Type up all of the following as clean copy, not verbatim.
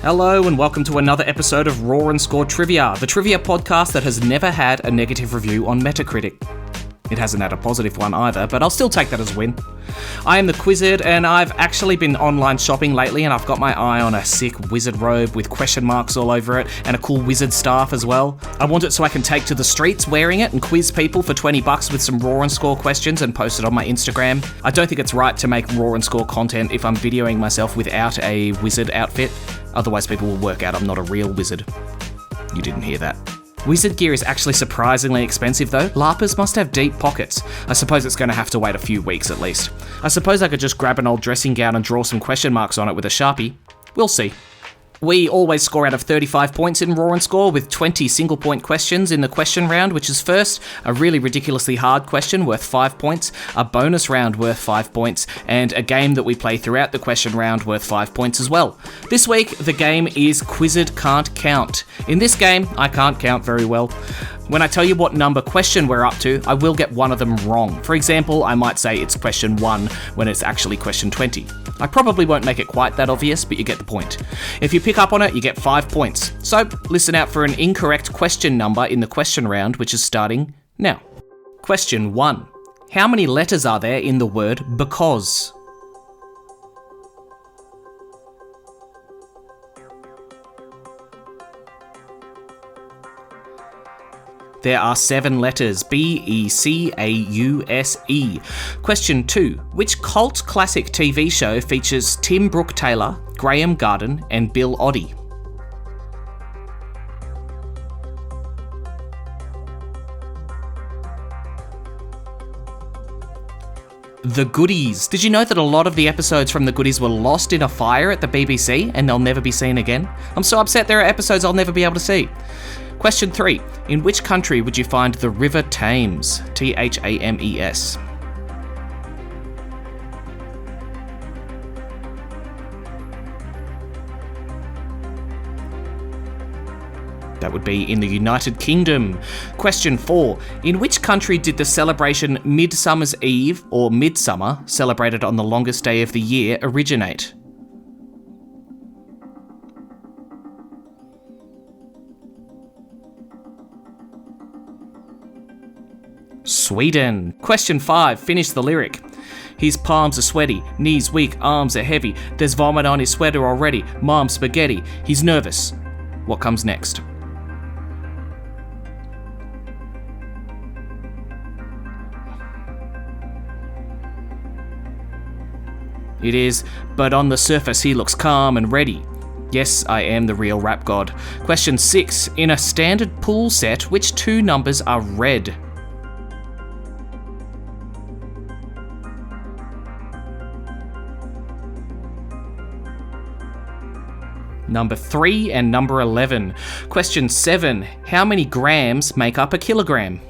Hello and welcome to another episode of Raw and Score Trivia, the trivia podcast that has never had a negative review on Metacritic. It hasn't had a positive one either, but I'll still take that as a win. I am the Quizzard, and I've actually been online shopping lately, and I've got my eye on a sick wizard robe with question marks all over it, and a cool wizard staff as well. I want it so I can take to the streets wearing it and quiz people for $20 with some Raw and Score questions and post it on my Instagram. I don't think it's right to make Raw and Score content if I'm videoing myself without a wizard outfit. Otherwise people will work out I'm not a real wizard. You didn't hear that. Wizard gear is actually surprisingly expensive though. LARPers must have deep pockets. I suppose it's going to have to wait a few weeks at least. I suppose I could just grab an old dressing gown and draw some question marks on it with a Sharpie. We'll see. We always score out of 35 points in Raw and Score with 20 single point questions in the question round, which is first, a really ridiculously hard question worth 5 points, a bonus round worth 5 points, and a game that we play throughout the question round worth 5 points as well. This week, the game is Quizzard Can't Count. In this game, I can't count very well. When I tell you what number question we're up to, I will get one of them wrong. For example, I might say it's question 1 when it's actually question 20. I probably won't make it quite that obvious, but you get the point. If you pick up on it, you get 5 points. So, listen out for an incorrect question number in the question round, which is starting now. Question 1. How many letters are there in the word because? There are 7 letters, B-E-C-A-U-S-E. Question 2. Which cult classic TV show features Tim Brooke Taylor, Graham Garden, and Bill Oddie? The Goodies. Did you know that a lot of the episodes from The Goodies were lost in a fire at the BBC and they'll never be seen again? I'm so upset there are episodes I'll never be able to see. Question 3. In which country would you find the River Thames? T-H-A-M-E-S. That would be in the United Kingdom. Question 4. In which country did the celebration Midsummer's Eve, or Midsummer, celebrated on the longest day of the year, originate? Sweden. Question 5. Finish the lyric. His palms are sweaty, knees weak, arms are heavy. There's vomit on his sweater already. Mom's spaghetti. He's nervous. What comes next? It is, but on the surface he looks calm and ready. Yes, I am the real rap god. Question 6. In a standard pool set, which 2 numbers are red? Number 3 and number 11. Question 7. How many grams make up a kilogram?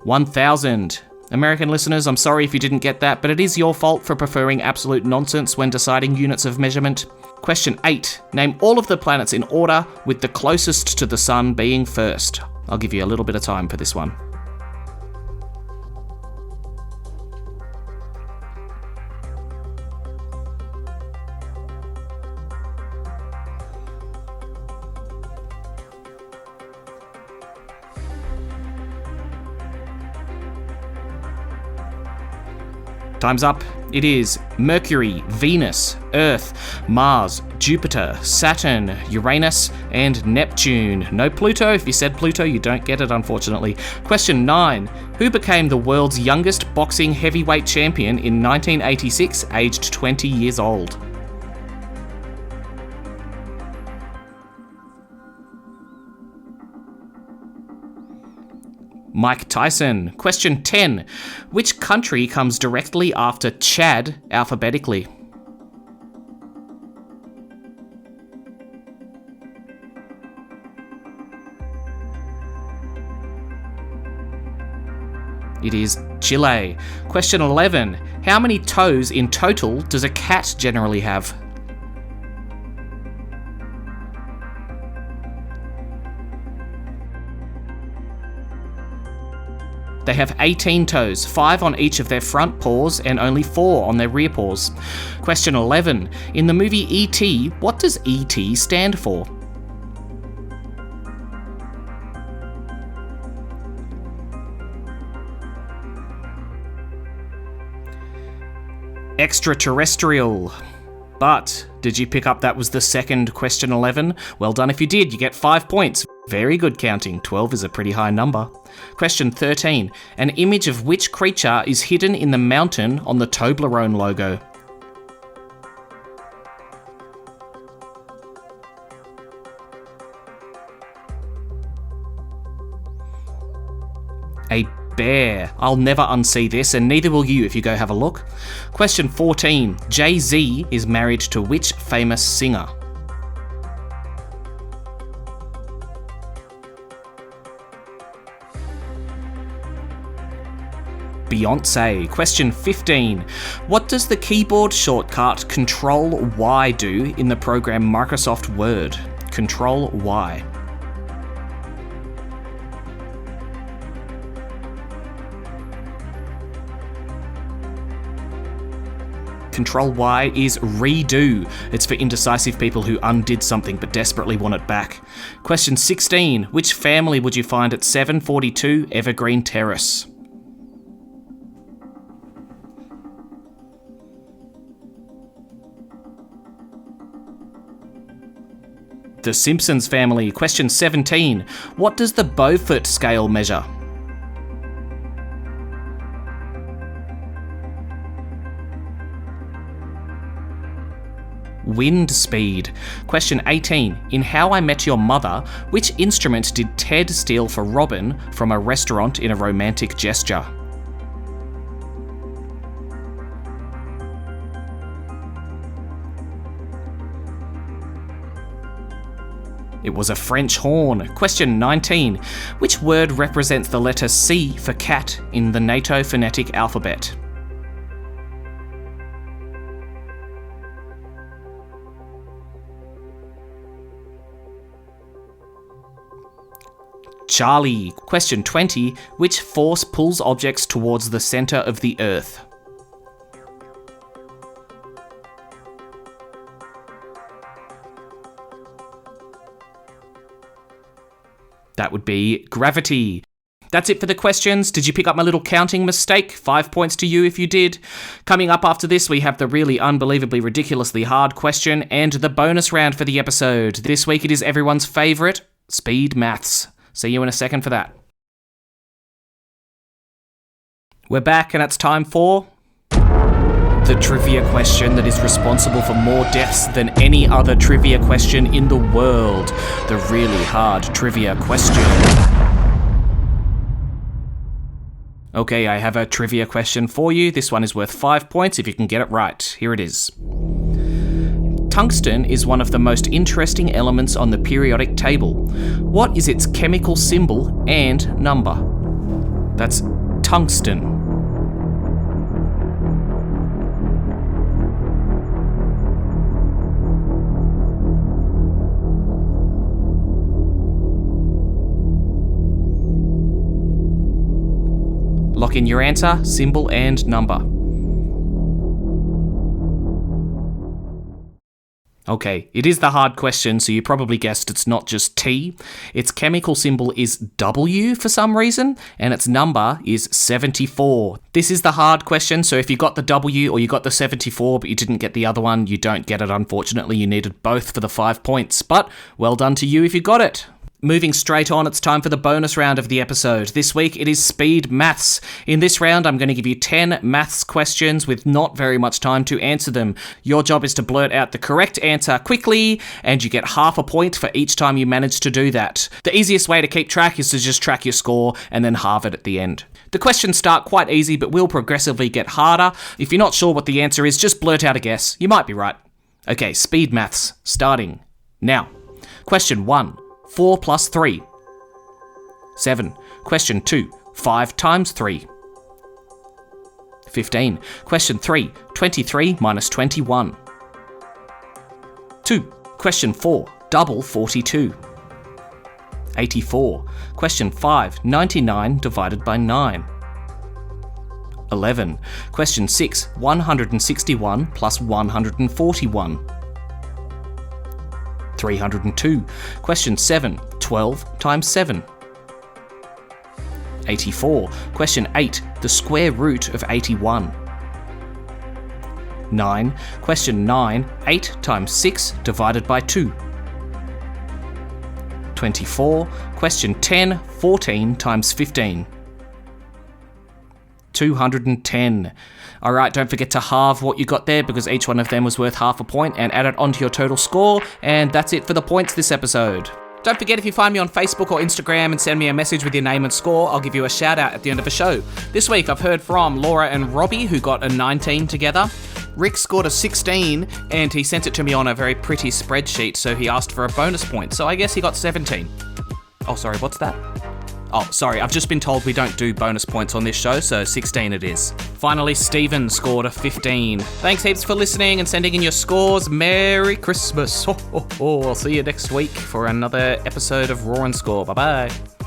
$1,000. American listeners, I'm sorry if you didn't get that, but it is your fault for preferring absolute nonsense when deciding units of measurement. Question 8. Name all of the planets in order, with the closest to the sun being first. I'll give you a little bit of time for this one. Time's up. It is Mercury, Venus, Earth, Mars, Jupiter, Saturn, Uranus, and Neptune. No Pluto. If you said Pluto, you don't get it, unfortunately. Question 9. Who became the world's youngest boxing heavyweight champion in 1986, aged 20 years old? Mike Tyson. Question 10. Which country comes directly after Chad alphabetically? It is Chile. Question 11. How many toes in total does a cat generally have? They have 18 toes, 5 on each of their front paws and only 4 on their rear paws. Question 11. In the movie E.T., what does E.T. stand for? Extraterrestrial. But did you pick up that was the second question 11? Well done if you did, you get 5 points. Very good counting, 12 is a pretty high number. Question 13. An image of which creature is hidden in the mountain on the Toblerone logo? A bear. I'll never unsee this, and neither will you if you go have a look. Question 14. Jay-Z is married to which famous singer? Beyonce. Question 15. What does the keyboard shortcut Control-Y do in the program Microsoft Word? Control-Y. Control-Y is redo. It's for indecisive people who undid something but desperately want it back. Question 16. Which family would you find at 742 Evergreen Terrace? The Simpsons family. Question 17. What does the Beaufort scale measure? Wind speed. Question 18. In How I Met Your Mother, which instrument did Ted steal for Robin from a restaurant in a romantic gesture? It was a French horn. Question 19. Which word represents the letter C for cat in the NATO phonetic alphabet? Charlie. Question 20. Which force pulls objects towards the centre of the Earth? That would be gravity. That's it for the questions. Did you pick up my little counting mistake? 5 points to you if you did. Coming up after this, we have the really unbelievably ridiculously hard question and the bonus round for the episode. This week it is everyone's favourite, speed maths. See you in a second for that. We're back and it's time for the trivia question that is responsible for more deaths than any other trivia question in the world. The really hard trivia question. Okay, I have a trivia question for you. This one is worth 5 points if you can get it right. Here it is. Tungsten is one of the most interesting elements on the periodic table. What is its chemical symbol and number? That's tungsten. Lock in your answer, symbol and number. Okay, it is the hard question, so you probably guessed it's not just T. Its chemical symbol is W for some reason, and its number is 74. This is the hard question, so if you got the W or you got the 74 but you didn't get the other one, you don't get it, unfortunately. You needed both for the 5 points, but well done to you if you got it. Moving straight on, it's time for the bonus round of the episode. This week it is speed maths. In this round, I'm going to give you 10 maths questions with not very much time to answer them. Your job is to blurt out the correct answer quickly, and you get half a point for each time you manage to do that. The easiest way to keep track is to just track your score and then halve it at the end. The questions start quite easy, but will progressively get harder. If you're not sure what the answer is, just blurt out a guess. You might be right. Okay, speed maths, starting now. Question 1. 4 plus 3. 7. Question 2. 5 times 3. 15. Question 3. 23 minus 21. 2. Question 4. Double 42. 84. Question 5. 99 divided by 9. 11. Question 6. 161 plus 141. 302. Question 7. 12 times 7. 84. Question 8. The square root of 81. 9. Question 9. 8 times 6 divided by 2. 24. Question 10. 14 times 15. 210. Alright, don't forget to halve what you got there because each one of them was worth half a point and add it onto your total score. And that's it for the points this episode. Don't forget, if you find me on Facebook or Instagram and send me a message with your name and score, I'll give you a shout out at the end of the show. This week I've heard from Laura and Robbie, who got a 19 together. Rick scored a 16 and he sent it to me on a very pretty spreadsheet, so he asked for a bonus point, so I guess he got 17. Oh, sorry, what's that? Oh, sorry, I've just been told we don't do bonus points on this show, so 16 it is. Finally, Stephen scored a 15. Thanks heaps for listening and sending in your scores. Merry Christmas. I'll see you next week for another episode of Raw and Score. Bye-bye.